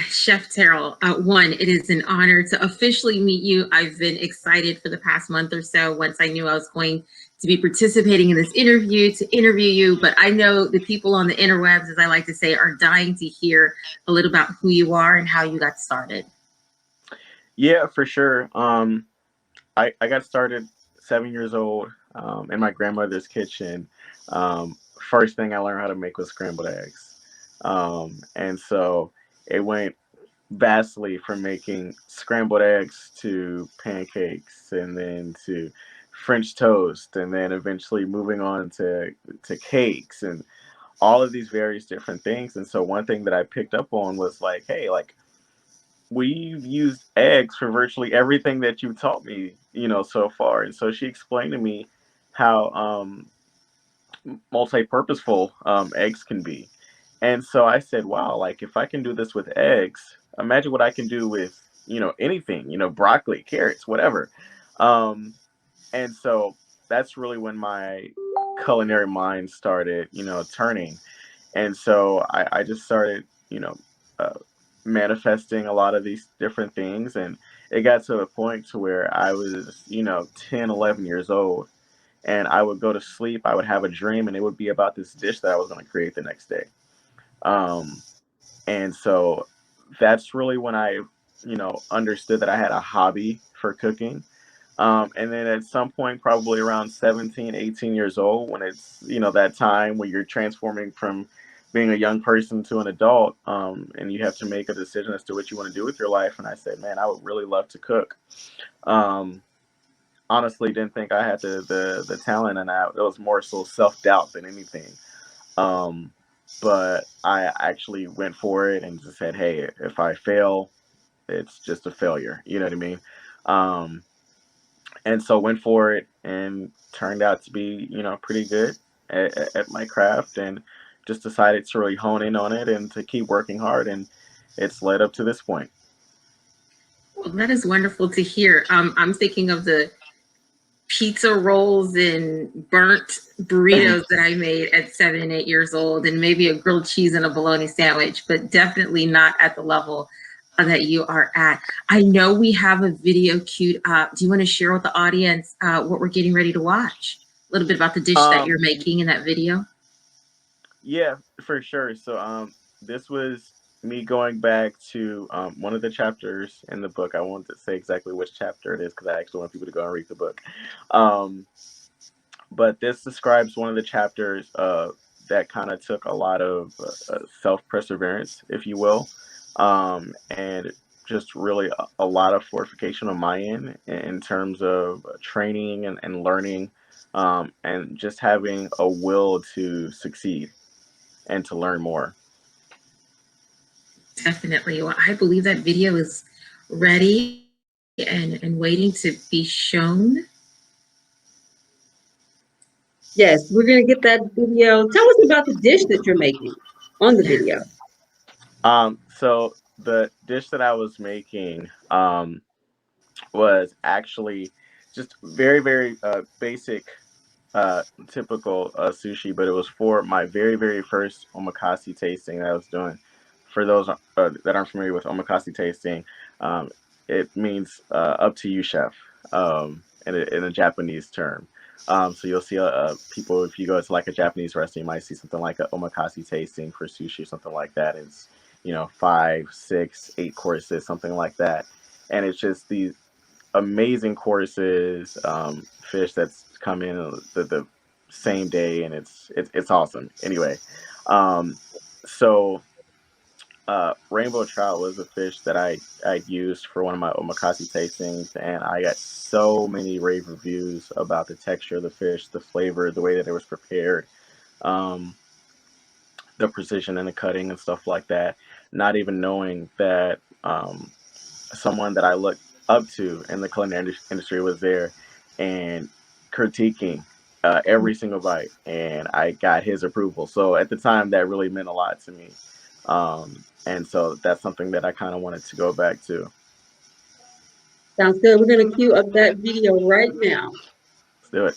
Chef Terrell, one, it is an honor to officially meet you. I've been excited for the past month or so once I knew I was going to be participating in this interview to interview you. But I know the people on the interwebs, as I like to say, are dying to hear a little about who you are and how you got started. Yeah, for sure. I got started 7 years old in my grandmother's kitchen. First thing I learned how to make was scrambled eggs. And so it went vastly from making scrambled eggs to pancakes and then to French toast and then eventually moving on to cakes and all of these various different things. And so one thing that I picked up on was like, hey, like we've used eggs for virtually everything that you taught me, so far. And so she explained to me how multi-purposeful eggs can be. And so I said, wow, like if I can do this with eggs, imagine what I can do with, anything, broccoli, carrots, whatever. Um, and so that's really when my culinary mind started, turning. And so I just started, uh, manifesting a lot of these different things. And it got to a point to where I was, 10, 11 years old. And I would go to sleep, I would have a dream, and it would be about this dish that I was going to create the next day. Um, and so that's really when I, understood that I had a hobby for cooking. And then at some point, probably around 17, 18 years old, when it's, that time where you're transforming from being a young person to an adult, and you have to make a decision as to what you want to do with your life. And I said, man, I would really love to cook. Um, Honestly, didn't think I had the talent, and it was more so self doubt than anything. Um, but I actually went for it and just said, hey, if I fail, it's just a failure. You know what I mean? Um, and so went for it and turned out to be pretty good at my craft, and just decided to really hone in on it and to keep working hard, and it's led up to this point. Well, that is wonderful to hear. I'm thinking of the pizza rolls and burnt burritos that I made at 7 and 8 years old, and maybe a grilled cheese and a bologna sandwich, but definitely not at the level that you are at. I know we have a video queued up. Do you want to share with the audience what we're getting ready to watch? A little bit about the dish that um you're making in that video? yeah, for sure. So this was me going back to one of the chapters in the book. I won't say exactly which chapter it is because I actually want people to go and read the book. um but this describes one of the chapters that kind of took a lot of self perseverance, if you will, and just really a lot of fortification on my end in terms of training and learning, and just having a will to succeed and to learn more. Definitely. Well, I believe that video is ready and waiting to be shown. Yes, we're going to get that video. Tell us about the dish that you're making on the Yeah. video. So the dish that I was making was actually just very, very basic, typical sushi, but it was for my very, very first omakase tasting that I was doing. For those that aren't familiar with omakase tasting, um, it means up to you, chef, in a Japanese term. So you'll see people, if you go to like a Japanese restaurant, you might see something like a omakase tasting for sushi, something like that. It's, five, six, 8 courses, something like that. And it's just these amazing courses, fish that's come in the same day, and it's awesome. Anyway, um, so rainbow trout was a fish that I used for one of my omakase tastings, and I got so many rave reviews about the texture of the fish, the flavor, the way that it was prepared, um, the precision in the cutting and stuff like that. Not even knowing that someone that I looked up to in the culinary industry was there and critiquing every single bite, and I got his approval. So at the time, that really meant a lot to me, and so that's something that I kind of wanted to go back to. Sounds good. We're going to queue up that video right now. Let's do it.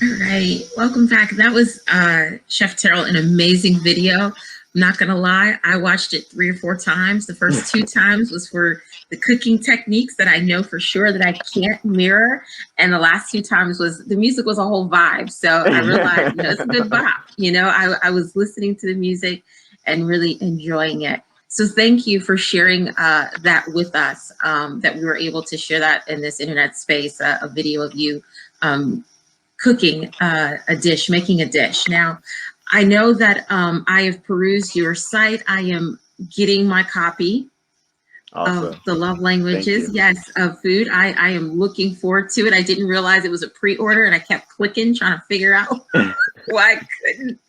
All right, welcome back. That was Chef Terrell, an amazing video. I'm not gonna lie, I watched it 3 or 4 times. The first 2 times was for the cooking techniques that I know for sure that I can't mirror, and the last 2 times was the music was a whole vibe. So I realized, it's a good vibe. I was listening to the music and really enjoying it. So thank you for sharing that with us. That we were able to share that in this internet space, a video of you. Cooking a dish, making a dish. Now, I know that I have perused your site. I am getting my copy of Awesome. the love Thank languages, you. yes, of food. I am looking forward to it. I didn't realize it was a pre-order, and I kept clicking, trying to figure out why I couldn't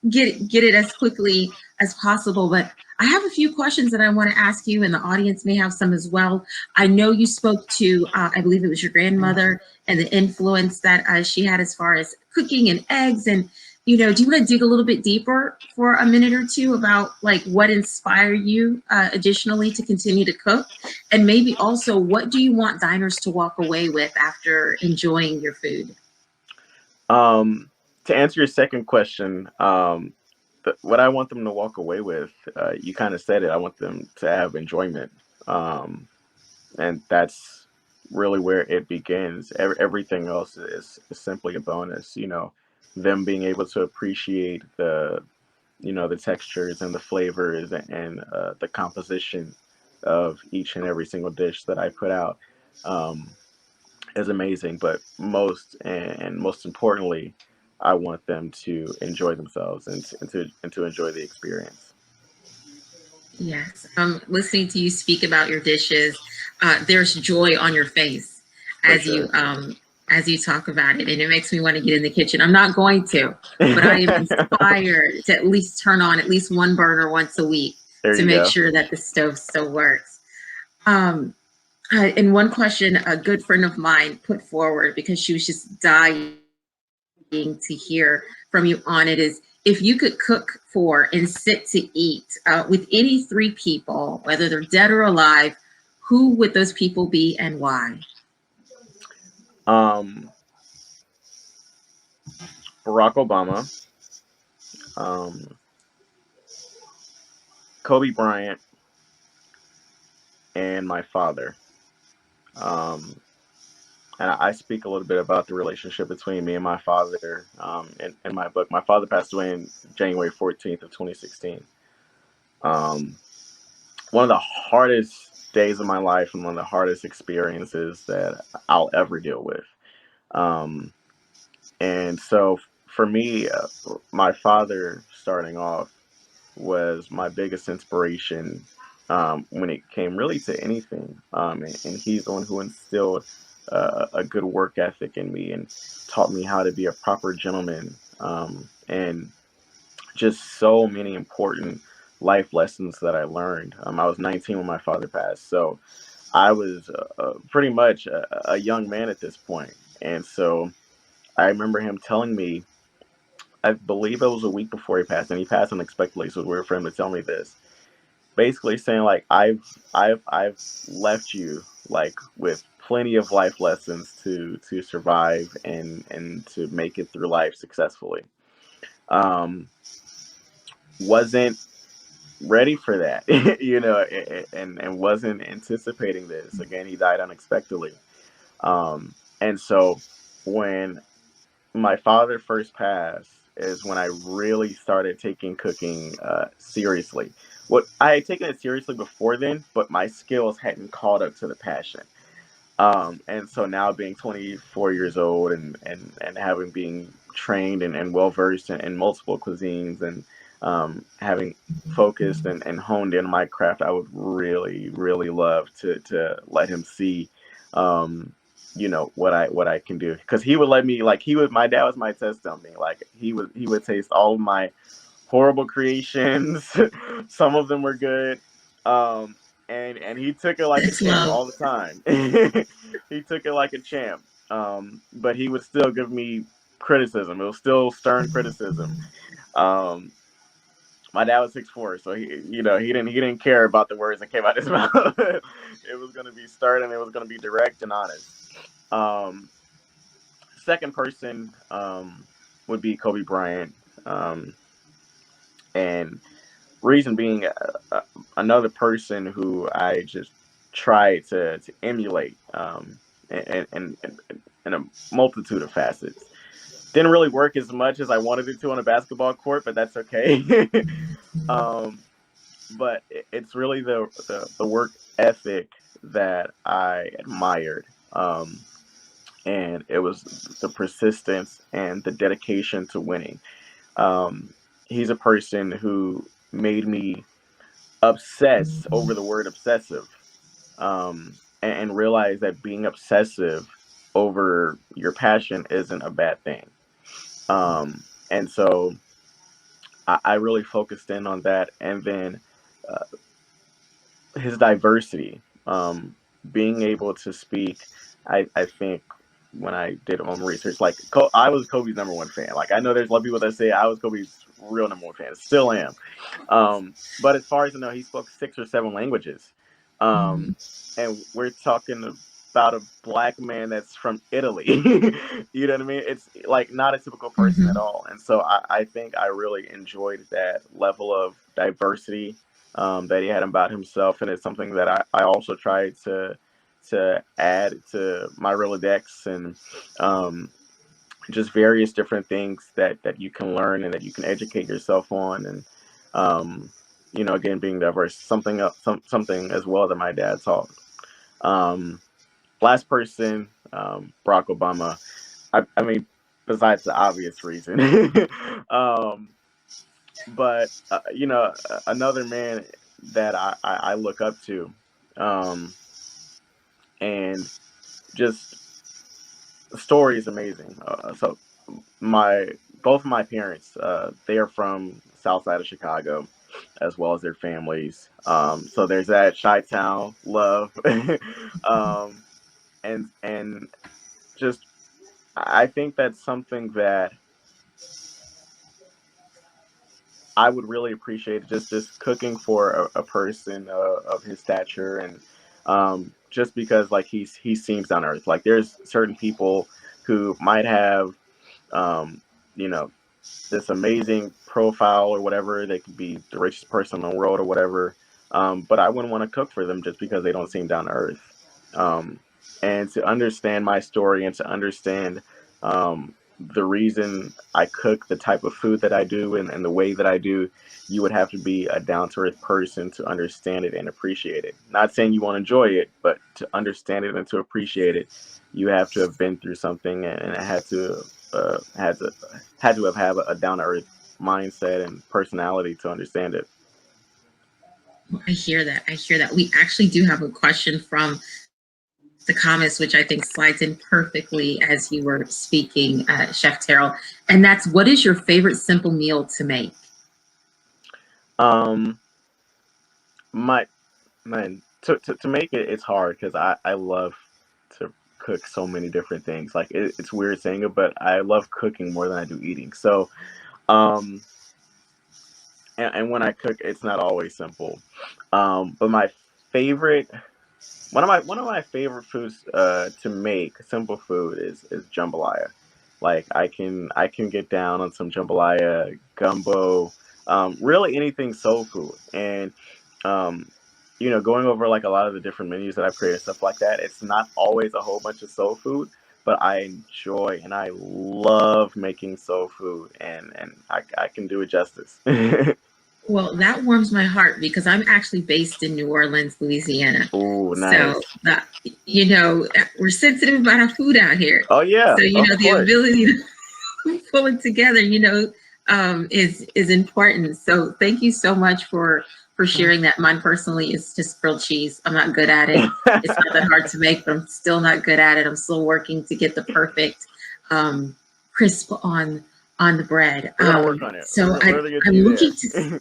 get it as quickly as possible. But I have a few questions that I want to ask you, and the audience may have some as well. I know you spoke to, I believe it was your grandmother, and the influence that she had as far as cooking and eggs. And do you want to dig a little bit deeper for a minute or two about like what inspired you additionally to continue to cook, and maybe also what do you want diners to walk away with after enjoying your food? To answer your second question, what I want them to walk away with, you kind of said it. I want them to have enjoyment, and that's really where it begins. Everything else is simply a bonus. Them being able to appreciate the textures and the flavors and the composition of each and every single dish that I put out. Um, is amazing, but most importantly, I want them to enjoy themselves and to enjoy the experience. Yes. Listening to you speak about your dishes, there's joy on your face For as you sure. talk about it, and it makes me want to get in the kitchen. I'm not going to, but I am inspired to at least turn on at least one burner once a week There to you make go. sure that the stove still works. Um, and one question a good friend of mine put forward because she was just dying to hear from you on it is if you could cook for and sit to eat with any 3 people, whether they're dead or alive, who would those people be and why? um, Barack Obama, um, Kobe Bryant, and my father. Um, and I speak a little bit about the relationship between me and my father in my book. My father passed away in January 14th of 2016. Um, One of the hardest days of my life and one of the hardest experiences that I'll ever deal with. Um, and so for me, my father starting off was my biggest inspiration when it came really to anything. And he's the one who instilled a good work ethic in me and taught me how to be a proper gentleman. And just so many important life lessons that I learned. I was 19 when my father passed, so I was pretty much a young man at this point. And so I remember him telling me, I believe it was a week before he passed, and he passed unexpectedly, so it was weird for him to tell me this. Basically saying like I've left you like with plenty of life lessons to survive and to make it through life successfully. Um, wasn't ready for that, and wasn't anticipating this. Again, he died unexpectedly. And so when my father first passed is when I really started taking cooking seriously. What I had taken it seriously before then, but my skills hadn't caught up to the passion. And so now being 24 years old and having been trained and well versed in multiple cuisines and having focused and honed in my craft, I would really, really love to let him see, what I can do. Because he would let me like he would. My dad was my test dummy. Like he would taste all of my horrible creations. Some of them were good. Um, and he took it like a That's champ love. all the time. He took it like a champ. But he would still give me criticism. It was still stern criticism. Um, my dad was 6'4", so he didn't care about the words that came out of his mouth. It was gonna be stern and it was gonna be direct and honest. Um, second person would be Kobe Bryant, and reason being, another person who I just try to emulate, in a multitude of facets. Didn't really work as much as I wanted it to on a basketball court, but that's okay. um, but it's really the work ethic that I admired. And it was the persistence and the dedication to winning. Um, he's a person who made me obsess over the word obsessive, and realize that being obsessive over your passion isn't a bad thing. And so I really focused in on that. And then uh, his diversity, being able to speak. I think when I did my research, like I was Kobe's number one fan. Like I know there's a lot of people that say I was Kobe's real number one fan. Still am. But as far as I know, he spoke 6 or 7 languages, um, and we're talking about a black man that's from Italy. You know what I mean? It's like not a typical person at all. And so I think I really enjoyed that level of diversity, that he had about himself, and it's something that I also tried to add to my Rolodex, and just various different things that you can learn and that you can educate yourself on. And again, being diverse, something else, something as well that my dad taught. um, Last person, Barack Obama. I mean, besides the obvious reason. um, but another man that I look up to, um, and just the story is amazing. So my both of my parents, they are from South Side of Chicago, as well as their families. So there's that Chi-Town love, um, and just I think that's something that I would really appreciate, just cooking for a person of his stature, and just because like he seems down to earth. Like there's certain people who might have, um, you know this amazing profile or whatever. They could be the richest person in the world or whatever. But I wouldn't want to cook for them just because they don't seem down to earth. Um, and to understand my story and to understand, the reason I cook the type of food that I do, and the way that I do, you would have to be a down to earth person to understand it and appreciate it. Not saying you won't enjoy it, but to understand it and to appreciate it, you have to have been through something, and uh, had to had to have a down to earth mindset and personality to understand it. I hear that. I hear that. We actually do have a question from the comments, which I think slides in perfectly as you were speaking, Chef Terrell. And that's, what is your favorite simple meal to make? Um, my man, to make it, it's hard because I love to cook so many different things. Like it's weird saying it, but I love cooking more than I do eating. So, um, and when I cook, it's not always simple. But my favorite one of my favorite foods to make, simple food, is jambalaya. Like I can get down on some jambalaya, gumbo, really anything soul food. And um, going over like a lot of the different menus that I've created, stuff like that. It's not always a whole bunch of soul food, but I enjoy and I love making soul food, and I can do it justice. Well, that warms my heart because I'm actually based in New Orleans, Louisiana. Oh, nice. So, we're sensitive about our food out here. Oh yeah, So, of the course. ability to pull it together, is important. So, thank you so much for sharing that. Mine personally is just grilled cheese. I'm not good at it. It's not that hard to make, but I'm still not good at it. I'm still working to get the perfect crisp on the bread. We're gonna work on it. So We're literally gonna I'm do looking there. to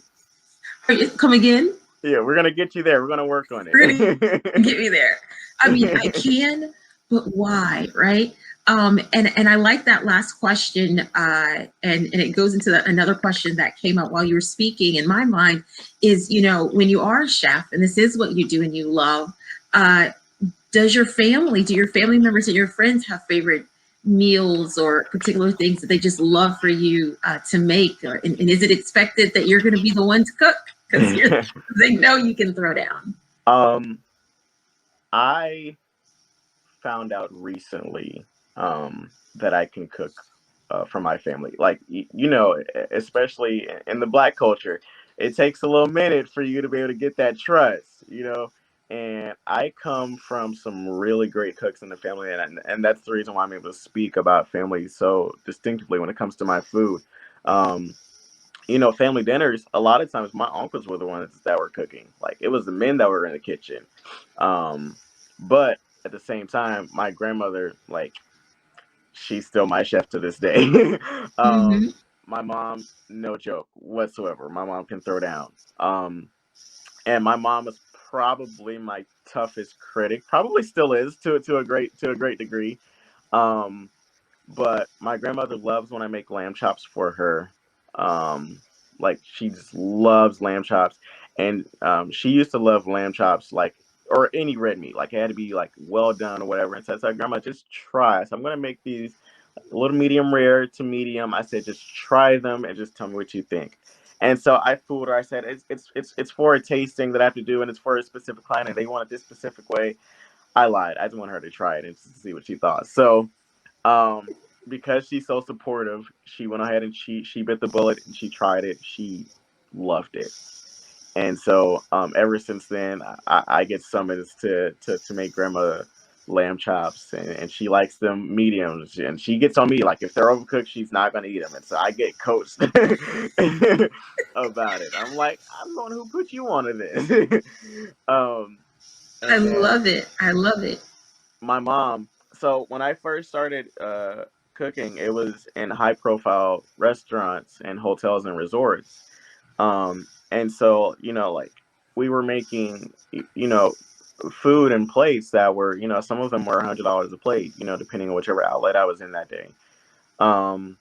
come again. Yeah, we're gonna get you there. We're gonna work on We're gonna it. get me there. I mean, I can, but why, right? And I like that last question, and it goes into another question that came up while you were speaking in my mind is, when you are a chef and this is what you do and you love, do your family members and your friends have favorite meals or particular things that they just love for you to make? And is it expected that you're going to be the one to cook because they know you can throw down? um, I found out recently that I can cook for my family. Like, especially in the Black culture, it takes a little minute for you to be able to get that trust. And I come from some really great cooks in the family, and that's the reason why I'm able to speak about family so distinctively when it comes to my food. Um, family dinners, a lot of times my uncles were the ones that were cooking. Like, it was the men that were in the kitchen. Um, but at the same time, my grandmother, like, she's still my chef to this day. Mm-hmm. My mom, no joke whatsoever. My mom can throw down. And my mom is probably my toughest critic. Probably still is to a great degree. Um, but my grandmother loves when I make lamb chops for her. Um, like, she just loves lamb chops, and she used to love lamb chops like, or any red meat. Like, it had to be like well done or whatever. And so I said, Grandma, just try. So I'm gonna make these a little medium rare to medium. I said, just try them and just tell me what you think. And so I fooled her. I said, it's for a tasting that I have to do, and it's for a specific client, and they want it this specific way. I lied. I just want her to try it and see what she thought. So um, because she's so supportive, she went ahead and she bit the bullet and she tried it. She loved it, and so ever since then, I get summons to make grandma lamb chops, and she likes them mediums, and she gets on me like if they're overcooked, she's not gonna eat them, and so I get coached about it. I'm like, I'm the one who put you onto this. um, I and then love it. I love it. my mom, so when I first started cooking, it was in high profile restaurants and hotels and resorts. And so, like, we were making food and plates that were, some of them were $100 a plate, depending on whichever outlet I was in that day. um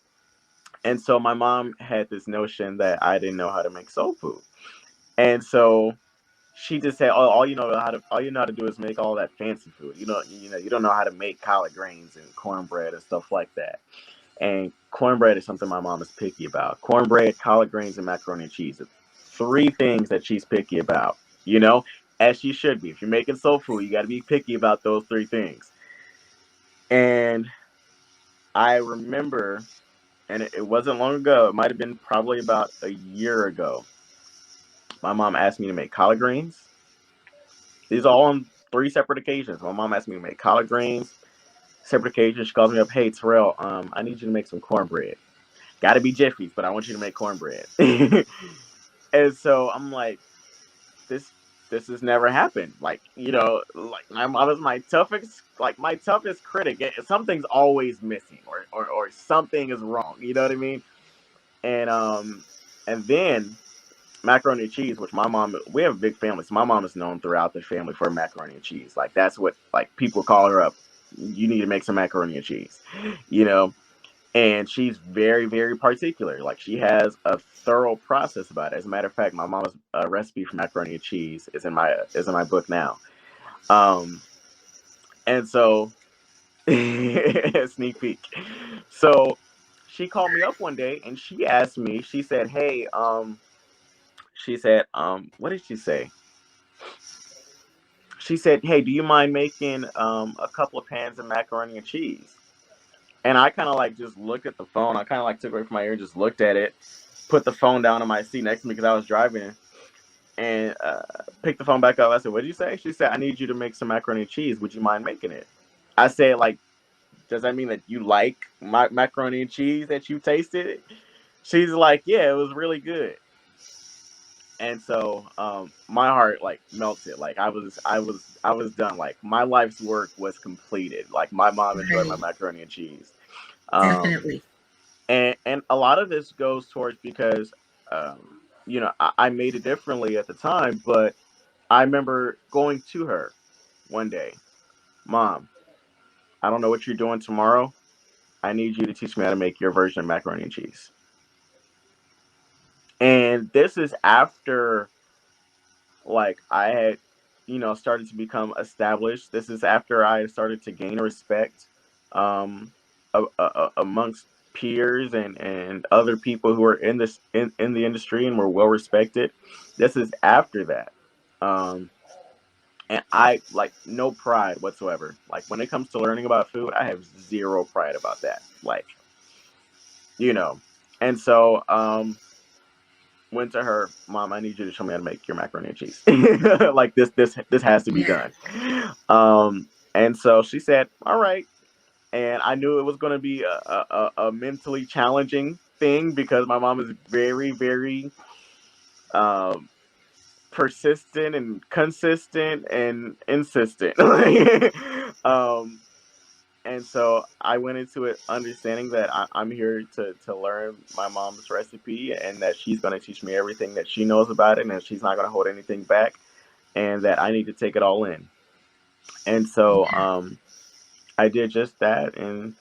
and so my mom had this notion that I didn't know how to make soul food, and so she just said, "Oh, all you know how to do is make all that fancy food. You don't know how to make collard greens and cornbread and stuff like that." And cornbread is something my mom is picky about. Cornbread, collard greens, and macaroni and cheese. Are three things that she's picky about. As she should be. If you're making soul food, you got to be picky about those three things. And I remember, and it wasn't long ago. It might have been probably about a year ago. My mom asked me to make collard greens. These are all on three separate occasions. My mom asked me to make collard greens. Separate occasions, she calls me up, "Hey, Terrell, I need you to make some cornbread. Got to be Jiffy's, but I want you to make cornbread." And so I'm like, this this has never happened. Like, like, my mom is my toughest critic. Something's always missing, or something is wrong. You know what I mean? And then macaroni and cheese, which my mom, we have a big family, so my mom is known throughout the family for macaroni and cheese. Like, that's what, like, people call her up. You need to make some macaroni and cheese, you know. And she's very, very particular. Like, she has a thorough process about it. As a matter of fact, my mom's recipe for macaroni and cheese is in my book now. Um, and so sneak peek. So she called me up one day and she asked me. She said, "Hey, what did she say? She said, "Hey, do you mind making a couple of pans of macaroni and cheese?" And I kind of like just looked at the phone. I kind of like took it away from my ear, and just looked at it, put the phone down on my seat next to me because I was driving, and picked the phone back up. I said, "What did you say?" She said, "I need you to make some macaroni and cheese. Would you mind making it?" I said, like, "Does that mean that you like my macaroni and cheese, that you tasted it?" She's like, "Yeah, it was really good." And so my heart, like, melted. Like, I was done. Like, my life's work was completed. Like, my mom enjoyed my Right. macaroni and cheese. Um, Definitely. and a lot of this goes towards because I made it differently at the time, but I remember going to her one day, "Mom, I don't know what you're doing tomorrow. I need you to teach me how to make your version of macaroni and cheese." And this is after, like, I had started to become established. This is after I started to gain respect um amongst peers and other people who are in this in the industry and were well respected. This is after that. Um, and I like no pride whatsoever. Like when it comes to learning about food, I have zero pride about that. Like, you know. And so went to her, Mom, I need you to show me how to make your macaroni and cheese. Like this has to be Yeah. done. And so she said, all right. And I knew it was going to be a mentally challenging thing because my mom is very, very um, persistent and consistent and insistent. um, and so I went into it understanding that I'm here to learn my mom's recipe and that she's going to teach me everything that she knows about it and that she's not going to hold anything back and that I need to take it all in. And so I did just that, and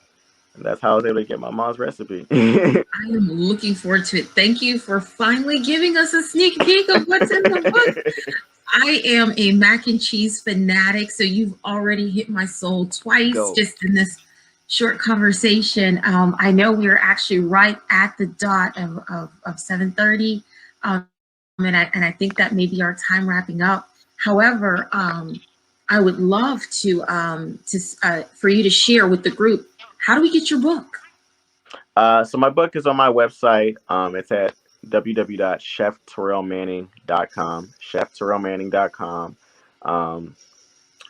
that's how I was able to get my mom's recipe. I am looking forward to it. Thank you for finally giving us a sneak peek of what's in the book. I am a mac and cheese fanatic, so you've already hit my soul twice Go. just in this short conversation. I know we're actually right at the dot of 7:30, and I think that may be our time wrapping up. However, I would love to for you to share with the group, how do we get your book? So my book is on my website. It's at www.chefterrellmanning.com. Chefterrellmanning.com.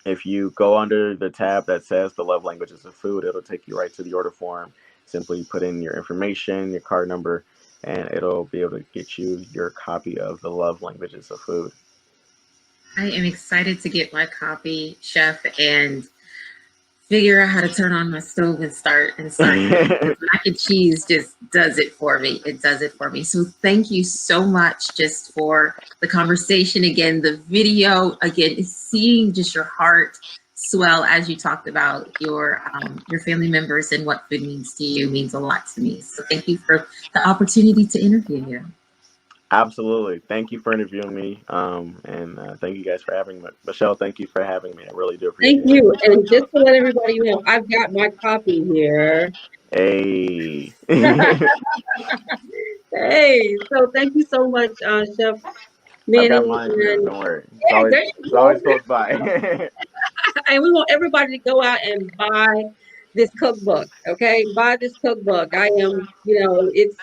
If you go under the tab that says the love languages of food, it'll take you right to the order form. Simply put in your information, your card number, and it'll be able to get you your copy of the love languages of food. I am excited to get my copy, Chef, and figure out how to turn on my stove and start. Mac and cheese just does it for me. It does it for me. So thank you so much just for the conversation. Again, the video, again, is seeing just your heart swell as you talked about your family members and what food means to you means a lot to me. So thank you for the opportunity to interview you. Absolutely. Thank you for interviewing me. And thank you guys for having me. Michelle, thank you for having me. I really do appreciate Thank you. And just to let everybody know, I've got my copy here. it. Hey. Hey, so thank you so much, Chef I've got Manning. mine too. And Don't worry. yeah, there you It's go. always close by. And we want everybody to go out and buy this cookbook. Okay, buy this cookbook. I am, it's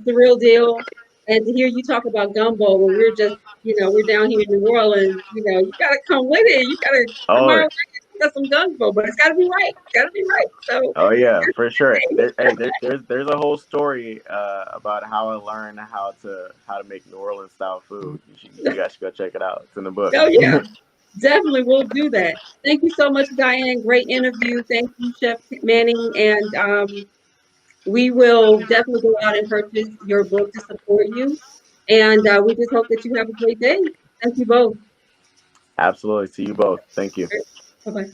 the real deal. And to hear you talk about gumbo when we're just, we're down here in New Orleans, you gotta come with it. You gotta come Oh, our way and get some gumbo, but it's gotta be right. It's gotta be right. So oh yeah, for sure. There's a whole story about how I learned how to make New Orleans style food. You guys should go check it out. It's in the book. oh yeah, definitely we'll do that. Thank you so much, Diane. Great interview. Thank you, Chef Manning. And we will definitely go out and purchase your book to support you. And we just hope that you have a great day. Thank you both. Absolutely. See you both. Thank you. Bye bye.